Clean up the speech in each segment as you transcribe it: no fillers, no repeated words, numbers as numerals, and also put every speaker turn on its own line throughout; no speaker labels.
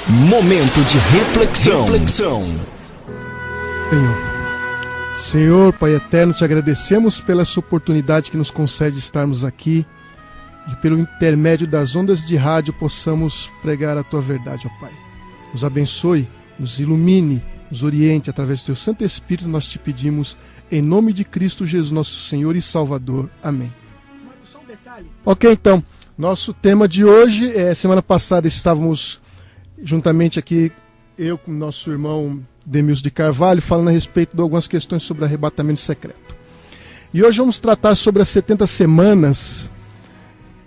Momento de reflexão.
Senhor, Pai eterno, te agradecemos pela essa oportunidade que nos concede estarmos aqui e pelo intermédio das ondas de rádio possamos pregar a Tua verdade, ó Pai. Nos abençoe, nos ilumine, nos oriente através do Teu Santo Espírito, nós te pedimos em nome de Cristo Jesus, nosso Senhor e Salvador. Amém. Ok, então, nosso tema de hoje semana passada estávamos juntamente aqui, eu com nosso irmão Demilson de Carvalho, falando a respeito de algumas questões sobre arrebatamento secreto. E hoje vamos tratar sobre as 70 semanas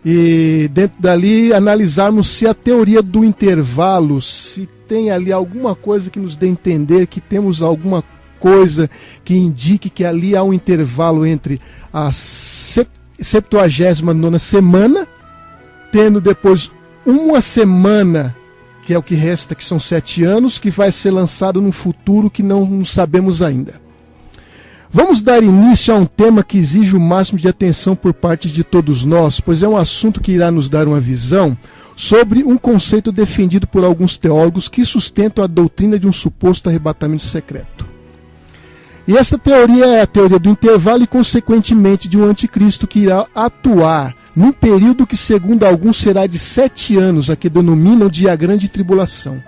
e dentro dali analisarmos se a teoria do intervalo, se tem ali alguma coisa que nos dê a entender que temos alguma coisa que indique que ali há um intervalo entre a 79ª semana, tendo depois uma semana, que é o que resta, que são 7 anos, que vai ser lançado num futuro que não sabemos ainda. Vamos dar início a um tema que exige o máximo de atenção por parte de todos nós, pois é um assunto que irá nos dar uma visão sobre um conceito defendido por alguns teólogos que sustentam a doutrina de um suposto arrebatamento secreto. E essa teoria é a teoria do intervalo e, consequentemente, de um anticristo que irá atuar num período que, segundo alguns, será de 7 anos, a que denominam de a grande tribulação.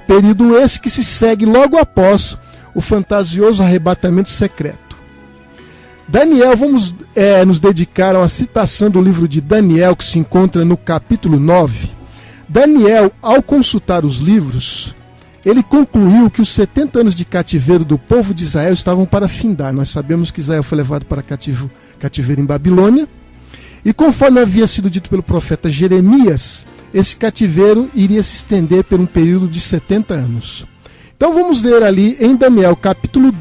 Período esse que se segue logo após o fantasioso arrebatamento secreto. Daniel, vamos nos dedicar a uma citação do livro de Daniel, que se encontra no capítulo 9. Daniel, ao consultar os livros, ele concluiu que os 70 anos de cativeiro do povo de Israel estavam para findar. Nós sabemos que Israel foi levado para cativeiro em Babilônia. E conforme havia sido dito pelo profeta Jeremias, esse cativeiro iria se estender por um período de 70 anos. Então vamos ler ali em Daniel capítulo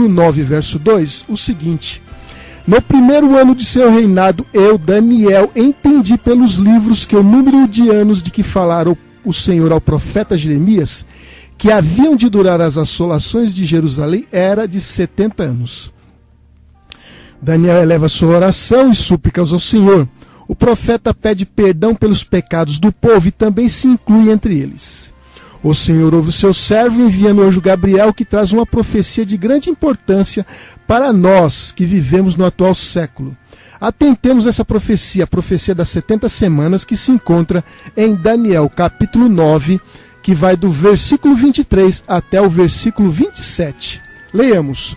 9, verso 2, o seguinte: No primeiro ano de seu reinado, eu, Daniel, entendi pelos livros que o número de anos de que falara o Senhor ao profeta Jeremias, que haviam de durar as assolações de Jerusalém, era de 70 anos. Daniel eleva sua oração e súplicas ao Senhor. O profeta pede perdão pelos pecados do povo e também se inclui entre eles. O Senhor ouve o seu servo, enviando o anjo Gabriel, que traz uma profecia de grande importância para nós que vivemos no atual século. Atentemos essa profecia, a profecia das 70 semanas, que se encontra em Daniel capítulo 9, que vai do versículo 23 até o versículo 27. Leiamos.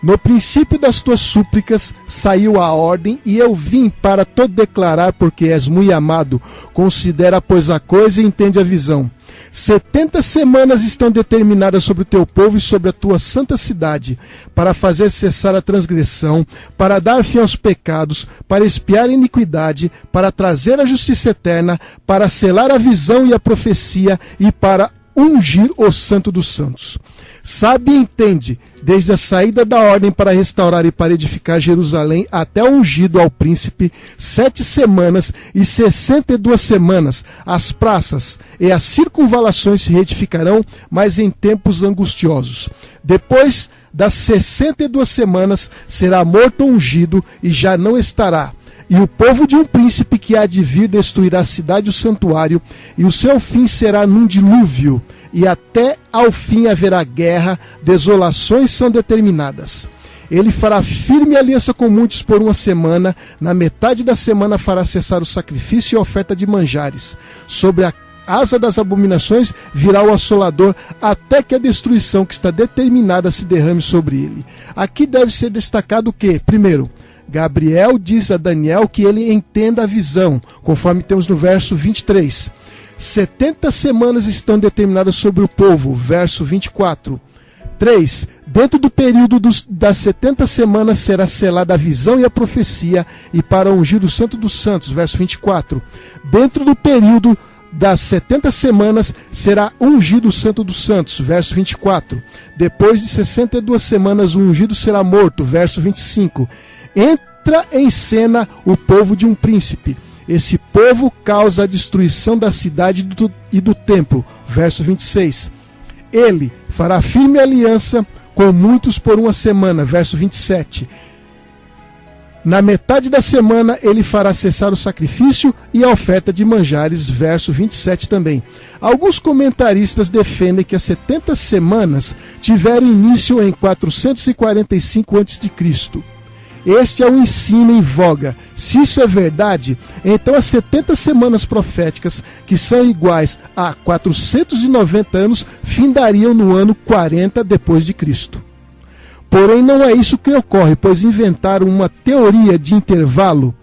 No princípio das tuas súplicas saiu a ordem, e eu vim para te declarar, porque és muito amado. Considera, pois, a coisa e entende a visão. 70 semanas estão determinadas sobre o teu povo e sobre a tua santa cidade, para fazer cessar a transgressão, para dar fim aos pecados, para expiar a iniquidade, para trazer a justiça eterna, para selar a visão e a profecia, e para ungir o santo dos santos. Sabe e entende, desde a saída da ordem para restaurar e para edificar Jerusalém até o ungido ao príncipe, 7 semanas e 62 semanas, as praças e as circunvalações se reedificarão, mas em tempos angustiosos. Depois das 62 semanas será morto o ungido e já não estará. E o povo de um príncipe que há de vir destruirá a cidade e o santuário, e o seu fim será num dilúvio, e até ao fim haverá guerra, desolações são determinadas. Ele fará firme aliança com muitos por 1 semana, na metade da semana fará cessar o sacrifício e a oferta de manjares. Sobre a asa das abominações virá o assolador, até que a destruição que está determinada se derrame sobre ele. Aqui deve ser destacado o quê? Primeiro, Gabriel diz a Daniel que ele entenda a visão, conforme temos no verso 23. 70 semanas estão determinadas sobre o povo, verso 24. 3. Dentro do período das 70 semanas será selada a visão e a profecia, e para ungir o santo dos santos, verso 24. Dentro do período das 70 semanas será ungido o santo dos santos, verso 24. Depois de 62 semanas o ungido será morto, verso 25. Entra em cena o povo de um príncipe. Esse povo causa a destruição da cidade e do templo. Verso 26. Ele fará firme aliança com muitos por 1 semana. Verso 27. Na metade da semana ele fará cessar o sacrifício e a oferta de manjares, verso 27 também. Alguns comentaristas defendem que as 70 semanas tiveram início em 445 a.C. Este é o ensino em voga. Se isso é verdade, então as 70 semanas proféticas, que são iguais a 490 anos, findariam no ano 40 depois de Cristo. Porém, não é isso que ocorre, pois inventaram uma teoria de intervalo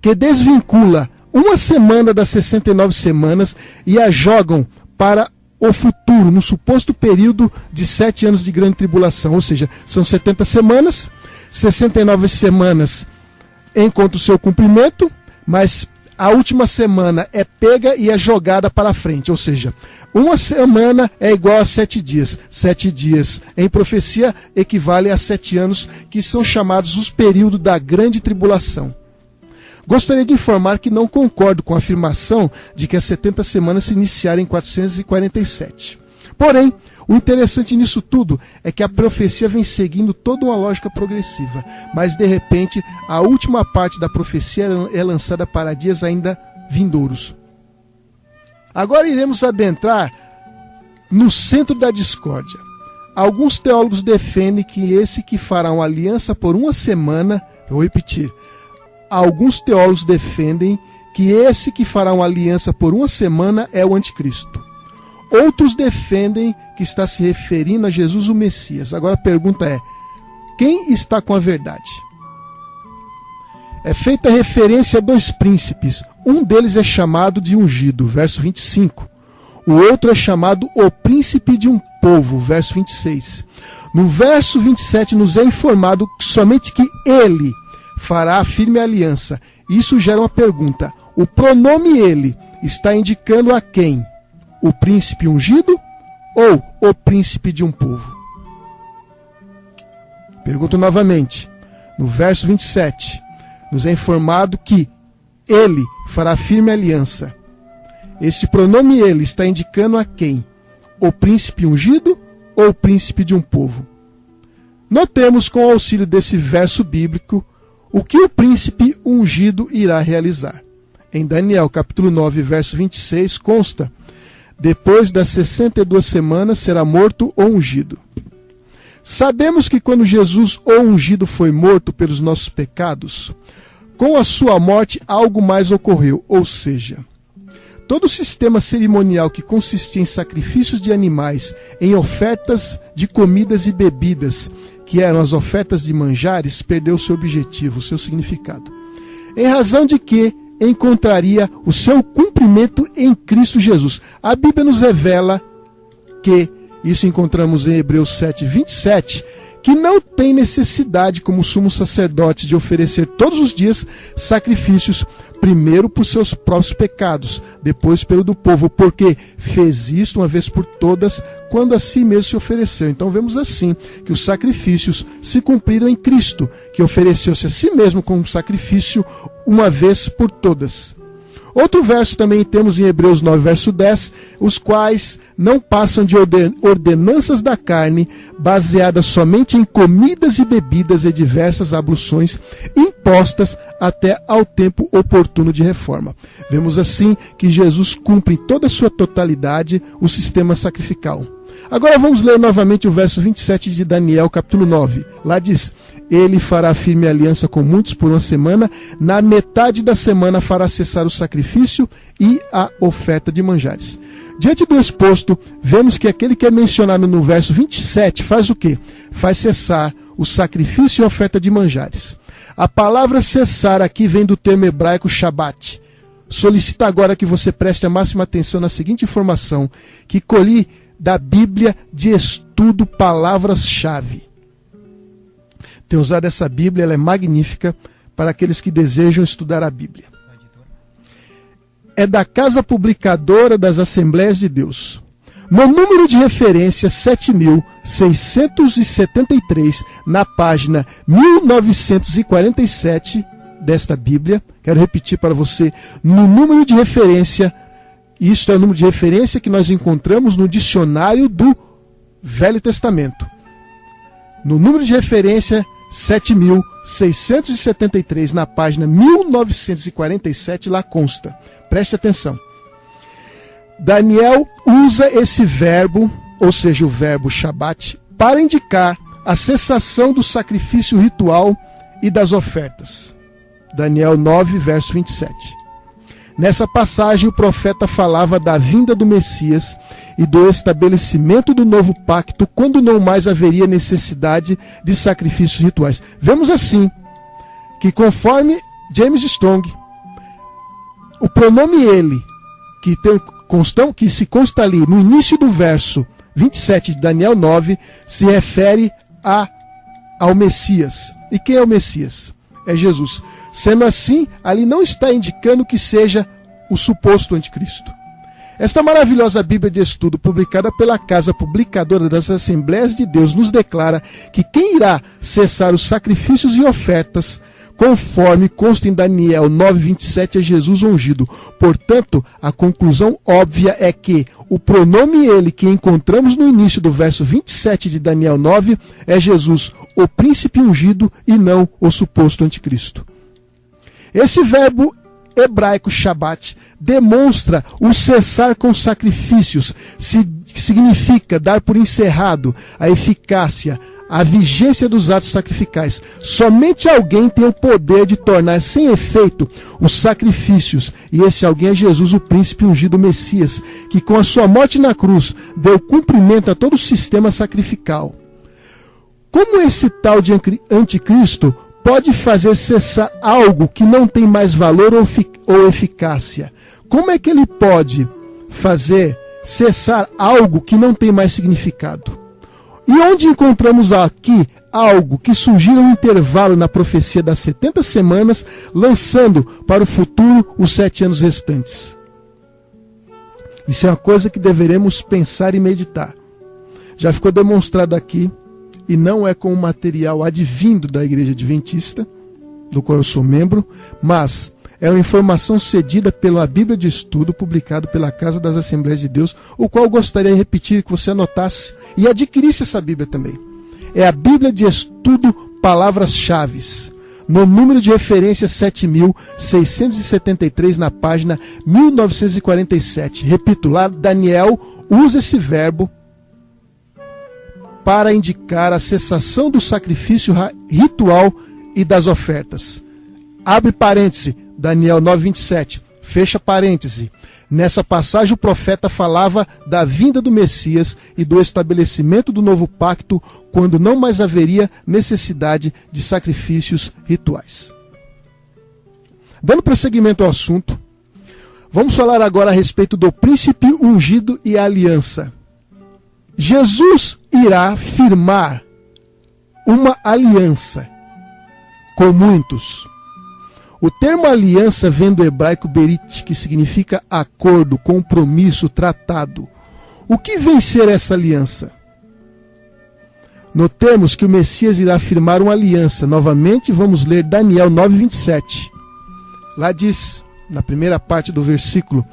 que desvincula uma semana das 69 semanas e a jogam para o futuro, no suposto período de 7 anos de grande tribulação. Ou seja, são 70 semanas, 69 semanas encontram o seu cumprimento, mas a última semana é pega e é jogada para frente. Ou seja, uma semana é igual a 7 dias. 7 dias em profecia equivale a 7 anos, que são chamados os períodos da grande tribulação. Gostaria de informar que não concordo com a afirmação de que as 70 semanas se iniciaram em 447. Porém, o interessante nisso tudo é que a profecia vem seguindo toda uma lógica progressiva, mas de repente a última parte da profecia é lançada para dias ainda vindouros. Agora iremos adentrar no centro da discórdia. Alguns teólogos defendem que esse que fará uma aliança por uma semana, eu vou repetir, alguns teólogos defendem que esse que fará uma aliança por uma semana é o anticristo. Outros defendem que está se referindo a Jesus o Messias. Agora a pergunta é, quem está com a verdade? É feita referência a 2 príncipes. Um deles é chamado de ungido, verso 25. O outro é chamado o príncipe de um povo, verso 26. No verso 27 nos é informado somente que ele fará a firme aliança. Isso gera uma pergunta. O pronome ele está indicando a quem? O príncipe ungido ou o príncipe de um povo? Pergunto novamente. No verso 27, nos é informado que ele fará firme aliança. Este pronome ele está indicando a quem? O príncipe ungido ou o príncipe de um povo? Notemos com o auxílio desse verso bíblico o que o príncipe ungido irá realizar. Em Daniel capítulo 9, verso 26 consta: depois das 62 semanas será morto ou ungido. Sabemos que quando Jesus, o ungido, foi morto pelos nossos pecados, com a sua morte algo mais ocorreu, ou seja, todo o sistema cerimonial que consistia em sacrifícios de animais, em ofertas de comidas e bebidas, que eram as ofertas de manjares, perdeu seu objetivo, seu significado. Em razão de que encontraria o seu cumprimento em Cristo Jesus. A Bíblia nos revela que, isso encontramos em Hebreus 7, 27, que não tem necessidade, como sumo sacerdote, de oferecer todos os dias sacrifícios, primeiro por seus próprios pecados, depois pelo do povo, porque fez isto uma vez por todas, quando a si mesmo se ofereceu. Então vemos assim que os sacrifícios se cumpriram em Cristo, que ofereceu-se a si mesmo como sacrifício uma vez por todas. Outro verso também temos em Hebreus 9, verso 10, os quais não passam de ordenanças da carne, baseadas somente em comidas e bebidas e diversas abluções impostas até ao tempo oportuno de reforma. Vemos assim que Jesus cumpre em toda a sua totalidade o sistema sacrificial. Agora vamos ler novamente o verso 27 de Daniel, capítulo 9. Lá diz: ele fará firme aliança com muitos por uma semana, na metade da semana fará cessar o sacrifício e a oferta de manjares. Diante do exposto, vemos que aquele que é mencionado no verso 27 faz o quê? Faz cessar o sacrifício e a oferta de manjares. A palavra cessar aqui vem do termo hebraico Shabat. Solicito agora que você preste a máxima atenção na seguinte informação, que colhi da Bíblia de Estudo Palavras-Chave. Tenho usado essa Bíblia, ela é magnífica para aqueles que desejam estudar a Bíblia. É da Casa Publicadora das Assembleias de Deus. No número de referência 7673, na página 1947 desta Bíblia, quero repetir para você, no número de referência, isto é o número de referência que nós encontramos no dicionário do Velho Testamento. No número de referência 7.673, na página 1947, lá consta. Preste atenção. Daniel usa esse verbo, ou seja, o verbo Shabat, para indicar a cessação do sacrifício ritual e das ofertas. Daniel 9, verso 27. Nessa passagem, o profeta falava da vinda do Messias e do estabelecimento do novo pacto, quando não mais haveria necessidade de sacrifícios rituais. Vemos assim que, conforme James Strong, o pronome ele, que se consta ali no início do verso 27 de Daniel 9, se refere ao Messias. E quem é o Messias? É Jesus. Sendo assim, ali não está indicando que seja o suposto anticristo. Esta maravilhosa Bíblia de estudo, publicada pela Casa Publicadora das Assembleias de Deus, nos declara que quem irá cessar os sacrifícios e ofertas, conforme consta em Daniel 9:27, é Jesus ungido. Portanto, a conclusão óbvia é que o pronome ele que encontramos no início do verso 27 de Daniel 9 é Jesus, o príncipe ungido, e não o suposto anticristo. Esse verbo hebraico Shabat demonstra o cessar com sacrifícios, que significa dar por encerrado a eficácia, a vigência dos atos sacrificais. Somente alguém tem o poder de tornar sem efeito os sacrifícios, e esse alguém é Jesus, o príncipe ungido Messias, que com a sua morte na cruz deu cumprimento a todo o sistema sacrificial. Como esse tal de anticristo pode fazer cessar algo que não tem mais valor ou eficácia? Como é que ele pode fazer cessar algo que não tem mais significado? E onde encontramos aqui algo que surgiu no intervalo na profecia das 70 semanas, lançando para o futuro os 7 anos restantes? Isso é uma coisa que deveremos pensar e meditar. Já ficou demonstrado aqui, e não é com o material advindo da Igreja Adventista, do qual eu sou membro, mas é uma informação cedida pela Bíblia de Estudo, publicado pela Casa das Assembleias de Deus, o qual eu gostaria de repetir, que você anotasse e adquirisse essa Bíblia também. É a Bíblia de Estudo Palavras-Chave, no número de referência 7.673, na página 1947. Repito, lá Daniel usa esse verbo para indicar a cessação do sacrifício ritual e das ofertas. Abre parêntese, Daniel 9:27, fecha parêntese. Nessa passagem o profeta falava da vinda do Messias e do estabelecimento do novo pacto, quando não mais haveria necessidade de sacrifícios rituais. Dando prosseguimento ao assunto, vamos falar agora a respeito do príncipe ungido e a aliança. Jesus irá firmar uma aliança com muitos. O termo aliança vem do hebraico berit, que significa acordo, compromisso, tratado. O que vem ser essa aliança? Notemos que o Messias irá firmar uma aliança. Novamente vamos ler Daniel 9:27. Lá diz, na primeira parte do versículo,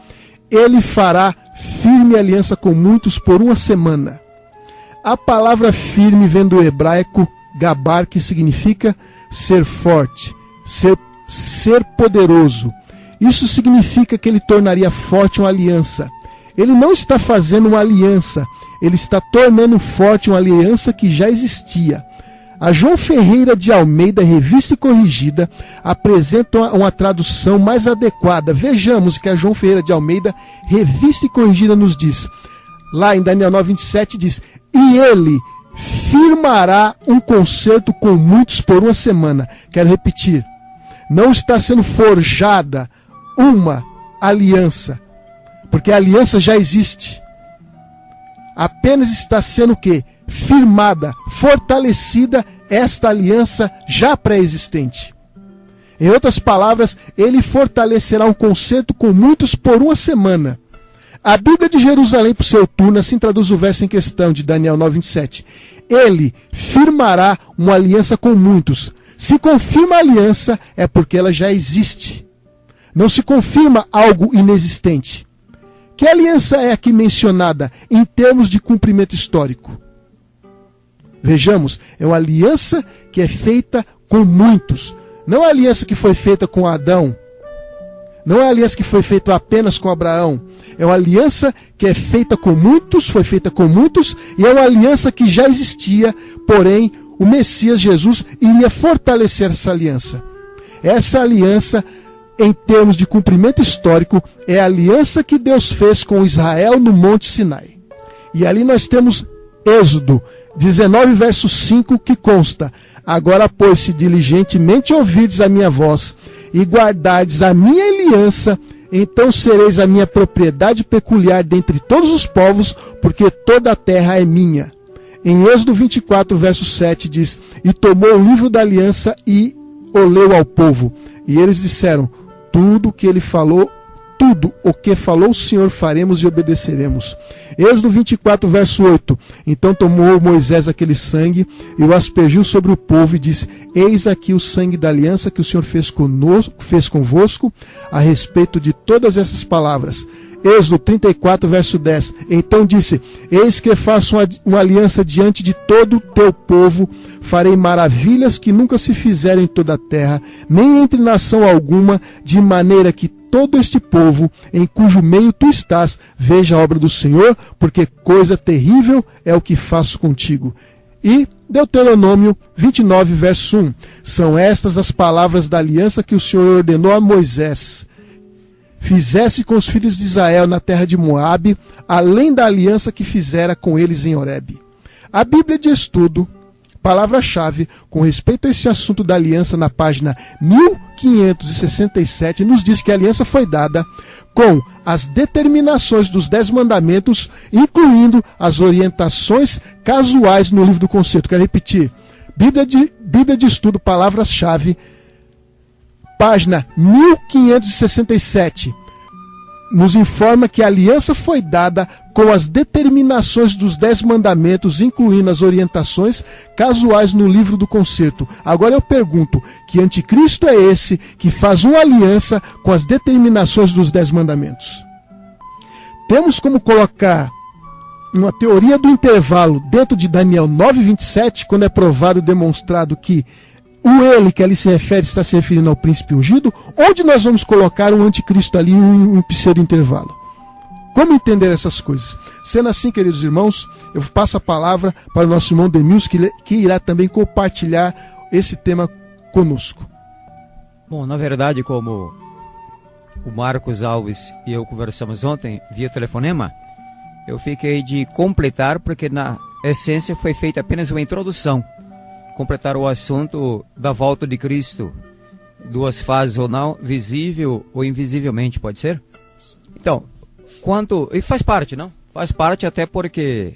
ele fará firme aliança com muitos por 1 semana. A palavra firme vem do hebraico gabar, que significa ser forte, ser poderoso. Isso significa que ele tornaria forte uma aliança. Ele não está fazendo uma aliança, ele está tornando forte uma aliança que já existia. A João Ferreira de Almeida, Revista e Corrigida, apresenta uma tradução mais adequada. Vejamos o que a João Ferreira de Almeida, Revista e Corrigida, nos diz. Lá em Daniel 9:27 diz: e ele firmará um concerto com muitos por 1 semana. Quero repetir, não está sendo forjada uma aliança, porque a aliança já existe. Apenas está sendo o quê? Firmada, fortalecida esta aliança já pré-existente. Em outras palavras, ele fortalecerá um concerto com muitos por 1 semana. A Bíblia de Jerusalém, por seu turno, assim traduz o verso em questão de Daniel 9:27. Ele firmará uma aliança com muitos. Se confirma a aliança, é porque ela já existe. Não se confirma algo inexistente. Que aliança é aqui mencionada em termos de cumprimento histórico? Vejamos, é uma aliança que é feita com muitos. Não é a aliança que foi feita com Adão. Não é a aliança que foi feita apenas com Abraão. É uma aliança que é feita com muitos, foi feita com muitos, e é uma aliança que já existia, porém, o Messias Jesus iria fortalecer essa aliança. Essa aliança, em termos de cumprimento histórico, é a aliança que Deus fez com Israel no Monte Sinai. E ali nós temos Êxodo 19, verso 5, que consta: agora, pois, se diligentemente ouvirdes a minha voz e guardardes a minha aliança, então sereis a minha propriedade peculiar dentre todos os povos, porque toda a terra é minha. Em Êxodo 24, verso 7, diz: e tomou o livro da aliança e o leu ao povo. E eles disseram: tudo o que ele falou, tudo o que falou o Senhor faremos e obedeceremos. Êxodo 24, verso 8. Então tomou Moisés aquele sangue e o aspergiu sobre o povo e disse: eis aqui o sangue da aliança que o Senhor fez convosco a respeito de todas essas palavras. Êxodo 34, verso 10. Então disse: eis que faço uma aliança diante de todo o teu povo, farei maravilhas que nunca se fizeram em toda a terra, nem entre nação alguma, de maneira que todo este povo, em cujo meio tu estás, veja a obra do Senhor, porque coisa terrível é o que faço contigo. E Deuteronômio 29, verso 1. São estas as palavras da aliança que o Senhor ordenou a Moisés: fizesse com os filhos de Israel na terra de Moabe, além da aliança que fizera com eles em Horebe. A Bíblia de Estudo, palavra-chave com respeito a esse assunto da aliança, na página 1567, nos diz que a aliança foi dada com as determinações dos 10 mandamentos, incluindo as orientações casuais no livro do Concerto. Quero repetir: Bíblia de Estudo, palavra-chave, página 1567, nos informa que a aliança foi dada com as determinações dos 10 mandamentos, incluindo as orientações casuais no livro do Concerto. Agora eu pergunto: que anticristo é esse que faz uma aliança com as determinações dos 10 mandamentos? Temos como colocar uma teoria do intervalo dentro de Daniel 9:27, quando é provado e demonstrado que o ele que ali se refere está se referindo ao príncipe ungido? Onde nós vamos colocar um anticristo ali, um pseudo-intervalo? Como entender essas coisas? Sendo assim, queridos irmãos, eu passo a palavra para o nosso irmão Demilson, que irá também compartilhar esse tema conosco.
Bom, na verdade, como o Marcos Alves e eu conversamos ontem via telefonema, eu fiquei de completar, porque na essência foi feita apenas uma introdução. Completar o assunto da volta de Cristo, duas fases ou não, visível ou invisivelmente, pode ser? Então, e faz parte, não? Faz parte, até porque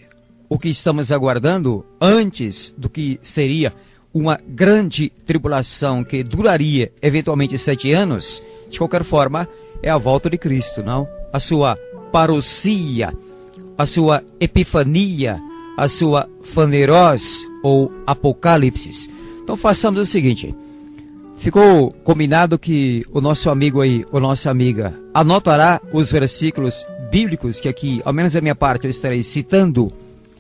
o que estamos aguardando antes do que seria uma grande tribulação que duraria eventualmente 7 anos, de qualquer forma, é a volta de Cristo, não? A sua parousia, a sua epifania, a sua faneros ou apocalipse. Então façamos o seguinte: ficou combinado que o nosso amigo aí, ou nossa amiga, anotará os versículos bíblicos que aqui, ao menos da minha parte, eu estarei citando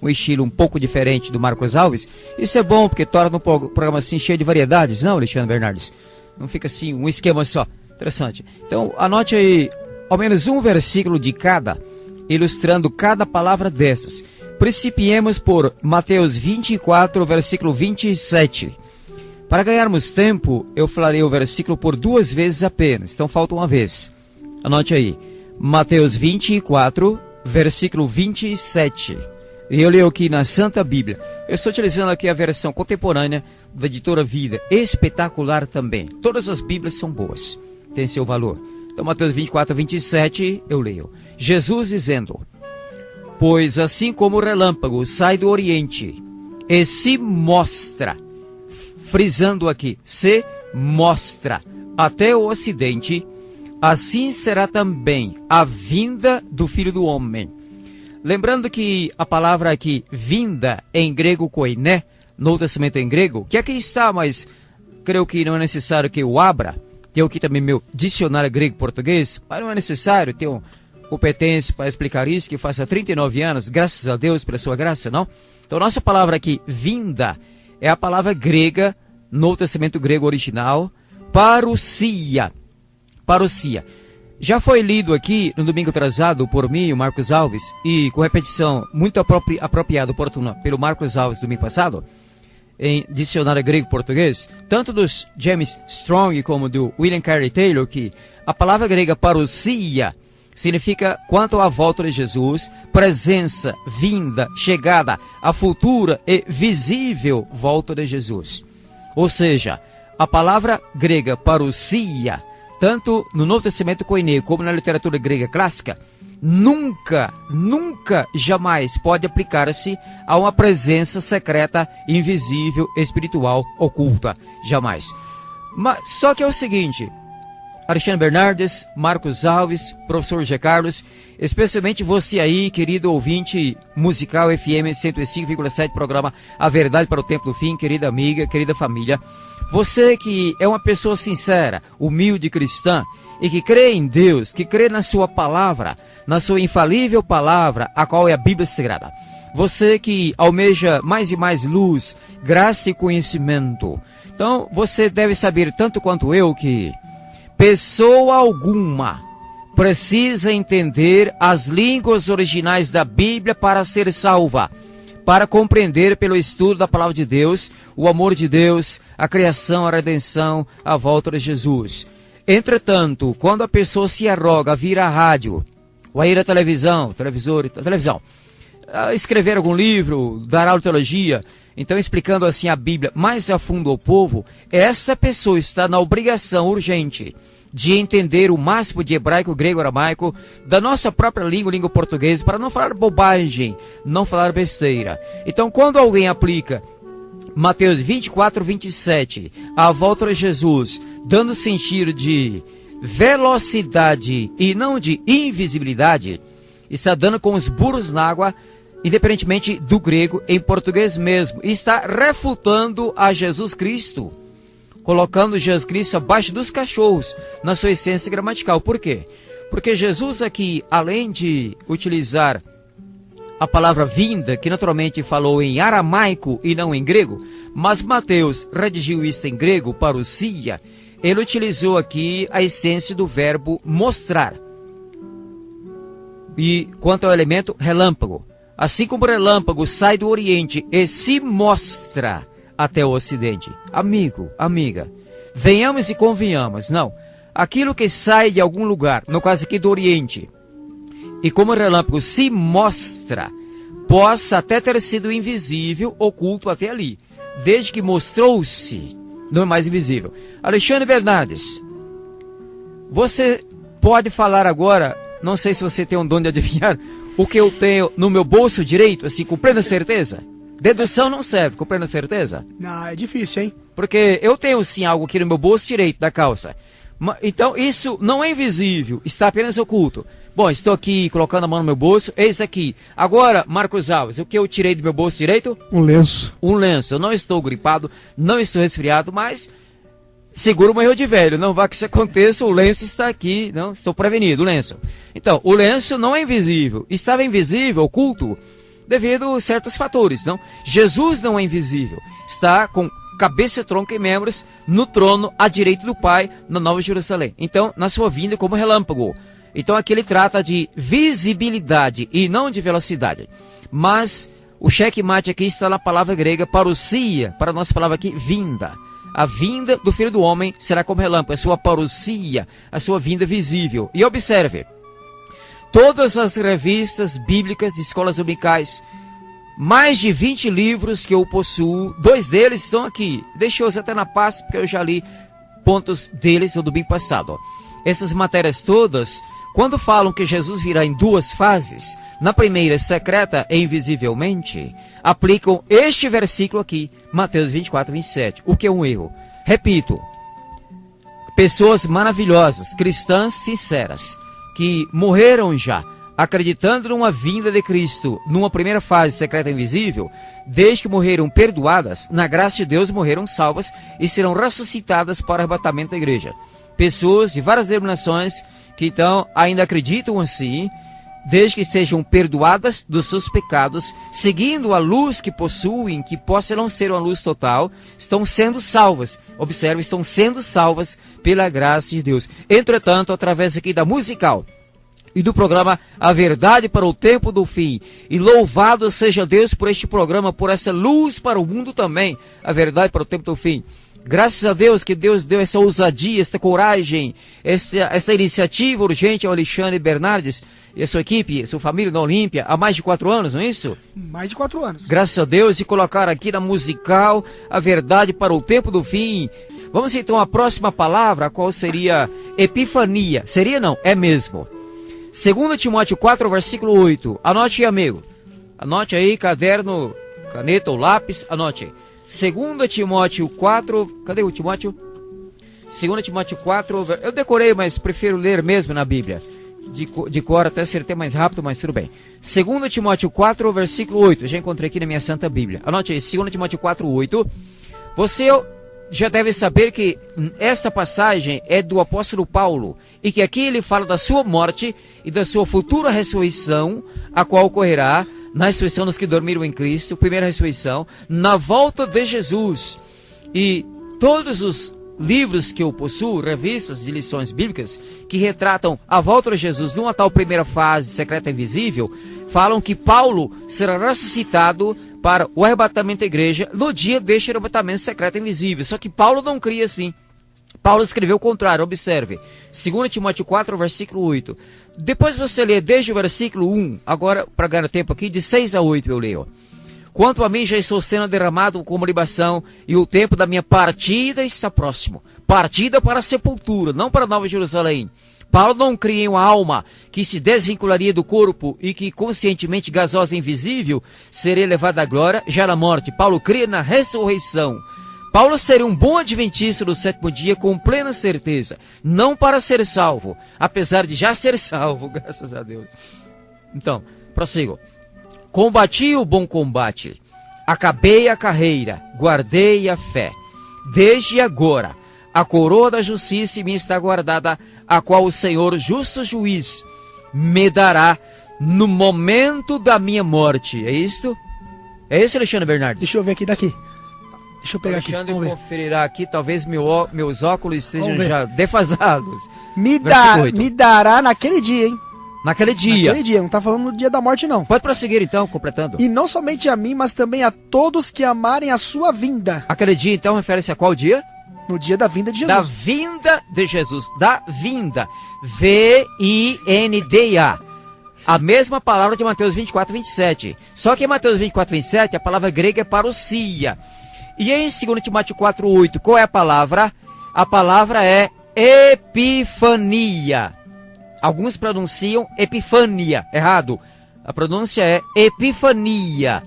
um estilo um pouco diferente do Marcos Alves. Isso é bom, porque torna um programa assim cheio de variedades, não, Alexandre Bernardes? Não fica assim um esquema só. Interessante. Então anote aí ao menos um versículo de cada, ilustrando cada palavra dessas. Principiemos por Mateus 24, versículo 27. Para ganharmos tempo, eu falarei o versículo por 2 vezes apenas. Então falta uma vez. Anote aí. Mateus 24, versículo 27. E eu leio aqui na Santa Bíblia. Eu estou utilizando aqui a versão contemporânea da Editora Vida. Espetacular também. Todas as Bíblias são boas. Tem seu valor. Então Mateus 24, 27, eu leio. Jesus dizendo: pois assim como o relâmpago sai do Oriente e se mostra, frisando aqui, se mostra até o Ocidente, assim será também a vinda do Filho do Homem. Lembrando que a palavra aqui, vinda, em grego koiné, no Novo Testamento em grego, que aqui está, mas creio que não é necessário que eu abra. Tem aqui também meu dicionário grego-português, mas não é necessário ter competência para explicar isso, que faça 39 anos, graças a Deus pela sua graça, não? Então, nossa palavra aqui, vinda, é a palavra grega, no Testamento grego original, parousia. Parousia. Já foi lido aqui, no domingo atrasado, por mim, o Marcos Alves, e com repetição muito apropriada, oportuna, pelo Marcos Alves, domingo passado, em dicionário grego-português, tanto dos James Strong como do William Carey Taylor, que a palavra grega parousia significa quanto à volta de Jesus, presença, vinda, chegada, a futura e visível volta de Jesus. Ou seja, a palavra grega parousia, tanto no Novo Testamento koiné como na literatura grega clássica, nunca, jamais pode aplicar-se a uma presença secreta, invisível, espiritual, oculta. Jamais. Mas, só que é o seguinte, Alexandre Bernardes, Marcos Alves, professor G. Carlos, especialmente você aí, querido ouvinte musical FM 105,7, programa A Verdade para o Tempo do Fim, querida amiga, querida família. Você que é uma pessoa sincera, humilde, cristã, e que crê em Deus, que crê na sua palavra, na sua infalível palavra, a qual é a Bíblia Sagrada. Você que almeja mais e mais luz, graça e conhecimento. Então, você deve saber, tanto quanto eu, que pessoa alguma precisa entender as línguas originais da Bíblia para ser salva, para compreender pelo estudo da palavra de Deus, o amor de Deus, a criação, a redenção, a volta de Jesus. Entretanto, quando a pessoa se arroga a vir à rádio, ou a ir à televisão, escrever algum livro, dar aula de teologia, então explicando assim a Bíblia mais a fundo ao povo, essa pessoa está na obrigação urgente de entender o máximo de hebraico, grego, aramaico, da nossa própria língua portuguesa, para não falar bobagem, não falar besteira. Então, quando alguém aplica Mateus 24, 27, a volta de Jesus, dando sentido de velocidade e não de invisibilidade, está dando com os burros na água, independentemente do grego, em português mesmo, está refutando a Jesus Cristo, colocando Jesus Cristo abaixo dos cachorros, na sua essência gramatical. Por quê? Porque Jesus aqui, além de utilizar a palavra vinda, que naturalmente falou em aramaico e não em grego, mas Mateus redigiu isto em grego, parousia, ele utilizou aqui a essência do verbo mostrar. E quanto ao elemento relâmpago, assim como o relâmpago sai do Oriente e se mostra até o Ocidente. Amigo, amiga, venhamos e convenhamos, não. Aquilo que sai de algum lugar, no caso aqui do Oriente, e como o relâmpago se mostra, possa até ter sido invisível, oculto até ali, desde que mostrou-se, não é mais invisível. Alexandre Bernardes, você pode falar agora, não sei se você tem um dom de adivinhar, o que eu tenho no meu bolso direito, assim, com plena certeza? Dedução não serve, com plena certeza?
Não, é difícil, hein?
Porque eu tenho sim algo aqui no meu bolso direito da calça. Então isso não é invisível, está apenas oculto. Bom, estou aqui colocando a mão no meu bolso, eis aqui. Agora, Marcos Alves, o que eu tirei do meu bolso direito?
Um lenço.
Um lenço. Eu não estou gripado, não estou resfriado, mas seguro um erro de velho. Não vá que isso aconteça, o lenço está aqui, não? Estou prevenido, o lenço. Então, o lenço não é invisível. Estava invisível, oculto, devido a certos fatores, não? Jesus não é invisível. Está com cabeça, tronco e membros no trono à direita do Pai, na Nova Jerusalém. Então, na sua vinda como relâmpago. Então, aqui ele trata de visibilidade e não de velocidade. Mas o checkmate aqui está na palavra grega parousia, para a nossa palavra aqui, vinda. A vinda do Filho do Homem será como relâmpago, a sua parousia, a sua vinda visível. E observe, todas as revistas bíblicas de escolas dominicais, mais de 20 livros que eu possuo, 2 deles estão aqui. Deixei-os até na paz, porque eu já li pontos deles no domingo passado. Essas matérias todas, quando falam que Jesus virá em 2 fases, na primeira secreta e invisivelmente, aplicam este versículo aqui, Mateus 24, 27, o que é um erro. Repito, pessoas maravilhosas, cristãs sinceras, que morreram já, acreditando numa vinda de Cristo, numa primeira fase secreta e invisível, desde que morreram perdoadas, na graça de Deus morreram salvas e serão ressuscitadas para o arrebatamento da igreja. Pessoas de várias denominações que então ainda acreditam assim, desde que sejam perdoadas dos seus pecados, seguindo a luz que possuem, que possa não ser uma luz total, estão sendo salvas. Observe, estão sendo salvas pela graça de Deus. Entretanto, através aqui da musical e do programa A Verdade para o Tempo do Fim, e louvado seja Deus por este programa, por essa luz para o mundo também, A Verdade para o Tempo do Fim. Graças a Deus que Deus deu essa ousadia, essa coragem, essa iniciativa urgente ao Alexandre Bernardes e a sua equipe, sua família na Olímpia, há mais de 4 anos, não é isso?
Mais de 4 anos.
Graças a Deus, e colocar aqui na musical A Verdade para o Tempo do Fim. Vamos então à próxima palavra, qual seria epifania. Seria não, é mesmo. 2 Timóteo 4, versículo 8. Anote aí, amigo. Anote aí, caderno, caneta ou lápis, anote aí. 2 Timóteo 4, cadê o Timóteo? 2 Timóteo 4, eu decorei, mas prefiro ler mesmo na Bíblia. De cor até ser até mais rápido, mas tudo bem. 2 Timóteo 4, versículo 8, eu já encontrei aqui na minha Santa Bíblia. Anote aí, 2 Timóteo 4, 8. Você já deve saber que esta passagem é do apóstolo Paulo, e que aqui ele fala da sua morte e da sua futura ressurreição, a qual ocorrerá na ressurreição dos que dormiram em Cristo, primeira ressurreição, na volta de Jesus. E todos os livros que eu possuo, revistas de lições bíblicas, que retratam a volta de Jesus numa tal primeira fase secreta e invisível, falam que Paulo será ressuscitado para o arrebatamento da igreja no dia deste arrebatamento secreto e invisível. Só que Paulo não cria assim. Paulo escreveu o contrário, observe. 2 Timóteo 4, versículo 8. Depois você lê desde o versículo 1, agora para ganhar tempo aqui, de 6 a 8 eu leio. Quanto a mim, já estou sendo derramado como libação, e o tempo da minha partida está próximo. Partida para a sepultura, não para Nova Jerusalém. Paulo não cria em uma alma que se desvincularia do corpo e que conscientemente gasosa e invisível seria levada à glória já na morte. Paulo cria na ressurreição. Paulo seria um bom adventista do sétimo dia com plena certeza, não para ser salvo, apesar de já ser salvo, graças a Deus. Então, prossigo. Combati o bom combate, acabei a carreira, guardei a fé. Desde agora, a coroa da justiça me está guardada, a qual o Senhor, justo juiz, me dará no momento da minha morte. É isto? É isso, Alexandre Bernardes?
Deixa eu ver aqui daqui. Deixa eu pegar
Alexandre
aqui.
conferirá aqui, talvez meus óculos estejam já defasados.
Me dará naquele dia, hein?
Naquele dia.
Naquele dia, não tá falando no dia da morte, não.
Pode prosseguir então, completando.
E não somente a mim, mas também a todos que amarem a sua vinda.
Aquele dia então refere-se a qual dia?
No dia da vinda de Jesus.
Da vinda de Jesus. Da vinda. V-I-N-D-A. A mesma palavra de Mateus 24, 27. Só que em Mateus 24, 27, a palavra grega é parousia. E em 2 Timóteo 4, 8, qual é a palavra? A palavra é epifania. Alguns pronunciam epifania, errado. A pronúncia é epifania.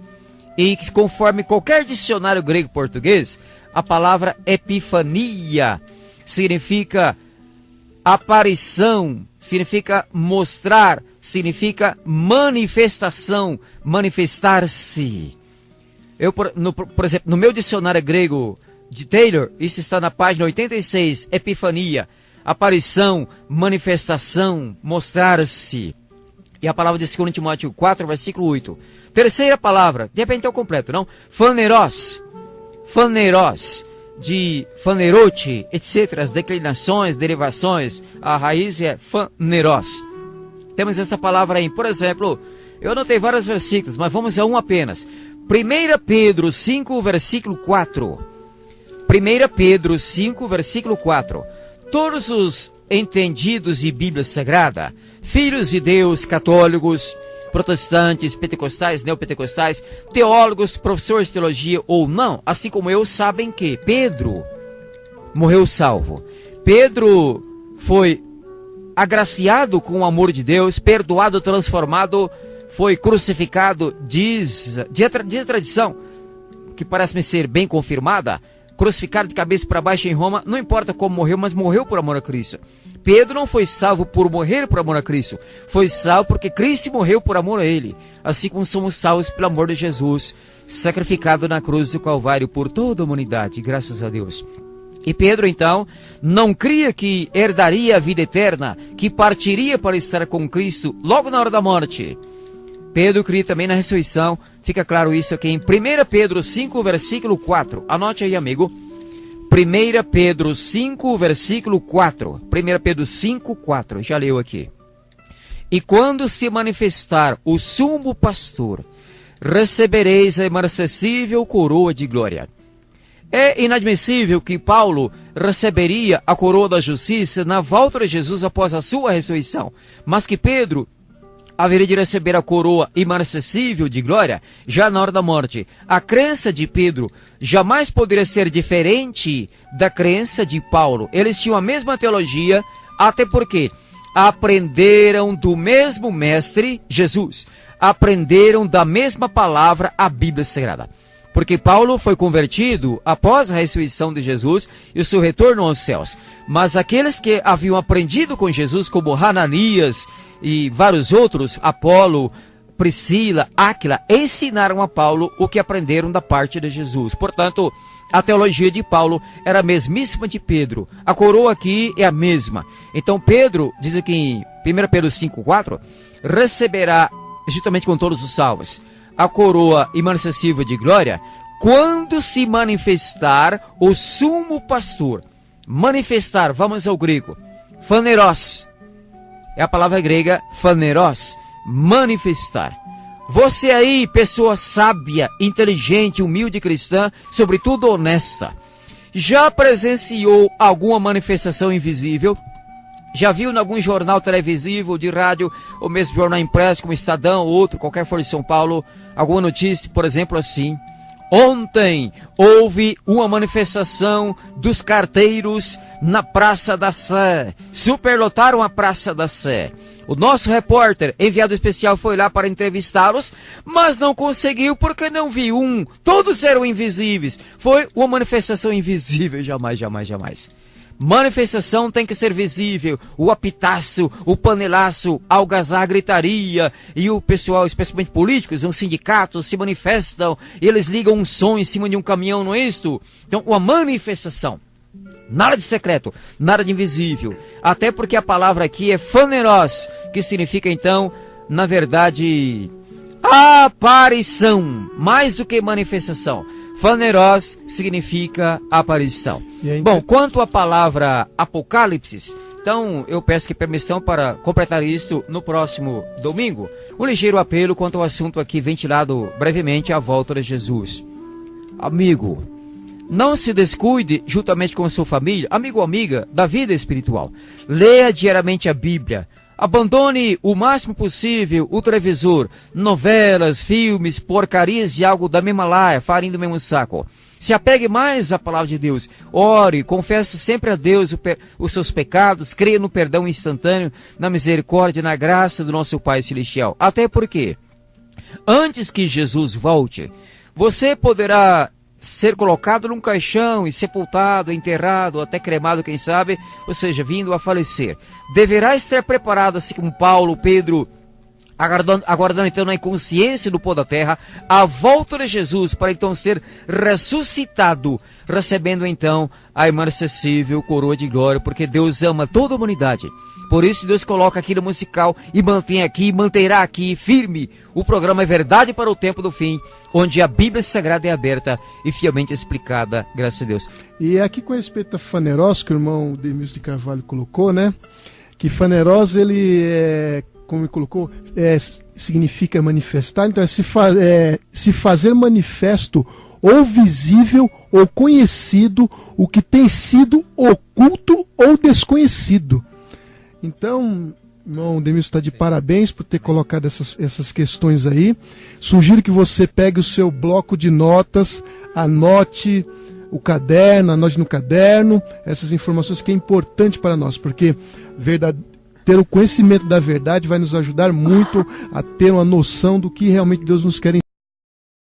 E conforme qualquer dicionário grego-português, a palavra epifania significa aparição, significa mostrar, significa manifestação, manifestar-se. Por exemplo, no meu dicionário grego de Taylor, isso está na página 86, epifania, aparição, manifestação, mostrar-se. E a palavra de 2 Timóteo 4, versículo 8. Terceira palavra, de repente é o completo, não? Faneros, de fanerote, etc. As declinações, derivações, a raiz é faneros. Temos essa palavra aí, por exemplo, eu anotei vários versículos, mas vamos a um apenas. 1 Pedro 5, versículo 4. 1 Pedro 5, versículo 4. Todos os entendidos de Bíblia Sagrada, filhos de Deus, católicos, protestantes, pentecostais, neopentecostais, teólogos, professores de teologia ou não, assim como eu, sabem que Pedro morreu salvo. Pedro foi agraciado com o amor de Deus, perdoado, transformado, foi crucificado, diz a tradição, que parece-me ser bem confirmada, crucificado de cabeça para baixo em Roma, não importa como morreu, mas morreu por amor a Cristo. Pedro não foi salvo por morrer por amor a Cristo, foi salvo porque Cristo morreu por amor a ele, assim como somos salvos pelo amor de Jesus, sacrificado na cruz do Calvário por toda a humanidade, graças a Deus. E Pedro, então, não cria que herdaria a vida eterna, que partiria para estar com Cristo logo na hora da morte. Pedro cria também na ressurreição, fica claro isso aqui em 1 Pedro 5, versículo 4. Anote aí, amigo. 1 Pedro 5, versículo 4. 1 Pedro 5, 4. Já leu aqui. E quando se manifestar o sumo pastor, recebereis a imarcessível coroa de glória. É inadmissível que Paulo receberia a coroa da justiça na volta de Jesus após a sua ressurreição, mas que Pedro haveria de receber a coroa imarcessível de glória já na hora da morte. A crença de Pedro jamais poderia ser diferente da crença de Paulo. Eles tinham a mesma teologia, até porque aprenderam do mesmo mestre, Jesus. Aprenderam da mesma palavra, a Bíblia Sagrada. Porque Paulo foi convertido após a ressurreição de Jesus e o seu retorno aos céus. Mas aqueles que haviam aprendido com Jesus, como Hananias e vários outros, Apolo, Priscila, Áquila, ensinaram a Paulo o que aprenderam da parte de Jesus. Portanto, a teologia de Paulo era a mesmíssima de Pedro. A coroa aqui é a mesma. Então Pedro, diz aqui em 1 Pedro 5,4, receberá, juntamente com todos os salvos, a coroa imarcessível de glória, quando se manifestar o sumo pastor. Manifestar, vamos ao grego, phaneros, é a palavra grega phaneros, manifestar. Você aí, pessoa sábia, inteligente, humilde cristã, sobretudo honesta, já presenciou alguma manifestação invisível? Já viu em algum jornal televisivo, de rádio, ou mesmo jornal impresso, como Estadão, ou outro, qualquer for de São Paulo, alguma notícia, por exemplo, assim: ontem houve uma manifestação dos carteiros na Praça da Sé. Superlotaram a Praça da Sé. O nosso repórter, enviado especial, foi lá para entrevistá-los, mas não conseguiu porque não viu um. Todos eram invisíveis. Foi uma manifestação invisível. Jamais, jamais, jamais. Manifestação tem que ser visível. O apitaço, o panelaço, algazarra, gritaria, e o pessoal, especialmente políticos, os sindicatos se manifestam, eles ligam um som em cima de um caminhão, não é isto? Então, uma manifestação. Nada de secreto, nada de invisível. Até porque a palavra aqui é phaneros, que significa então, na verdade, aparição, mais do que manifestação. Phaneros significa aparição. Bom, quanto à palavra apocalipse, então eu peço que permissão para completar isto no próximo domingo. Um ligeiro apelo quanto ao assunto aqui ventilado brevemente, à volta de Jesus. Amigo, não se descuide, juntamente com a sua família, amigo ou amiga, da vida espiritual. Leia diariamente a Bíblia. Abandone o máximo possível o televisor, novelas, filmes, porcarias e algo da mesma laia, farinha do mesmo saco. Se apegue mais à palavra de Deus. Ore, confesse sempre a Deus os seus pecados, creia no perdão instantâneo, na misericórdia e na graça do nosso Pai Celestial. Até porque, antes que Jesus volte, você poderá ser colocado num caixão e sepultado, enterrado, até cremado, quem sabe, ou seja, vindo a falecer. Deverá estar preparado, assim como Paulo, Pedro, aguardando então na inconsciência do pó da terra, a volta de Jesus, para então ser ressuscitado, recebendo então a imarcessível coroa de glória, porque Deus ama toda a humanidade. Por isso Deus coloca aqui no musical e mantém aqui, manterá aqui firme o programa É Verdade para o Tempo do Fim, onde a Bíblia Sagrada é aberta e fielmente explicada, graças a Deus.
E aqui com respeito a phaneros, que o irmão Demilson de Carvalho colocou, né? Que phaneros, ele é, como ele colocou, significa manifestar, então é se fazer manifesto ou visível ou conhecido o que tem sido oculto ou desconhecido. Então, irmão Demilson está de parabéns por ter colocado essas questões aí. Sugiro que você pegue o seu bloco de notas, anote o caderno, anote no caderno essas informações que é importante para nós, porque ter o conhecimento da verdade vai nos ajudar muito a ter uma noção do que realmente Deus nos quer ensinar.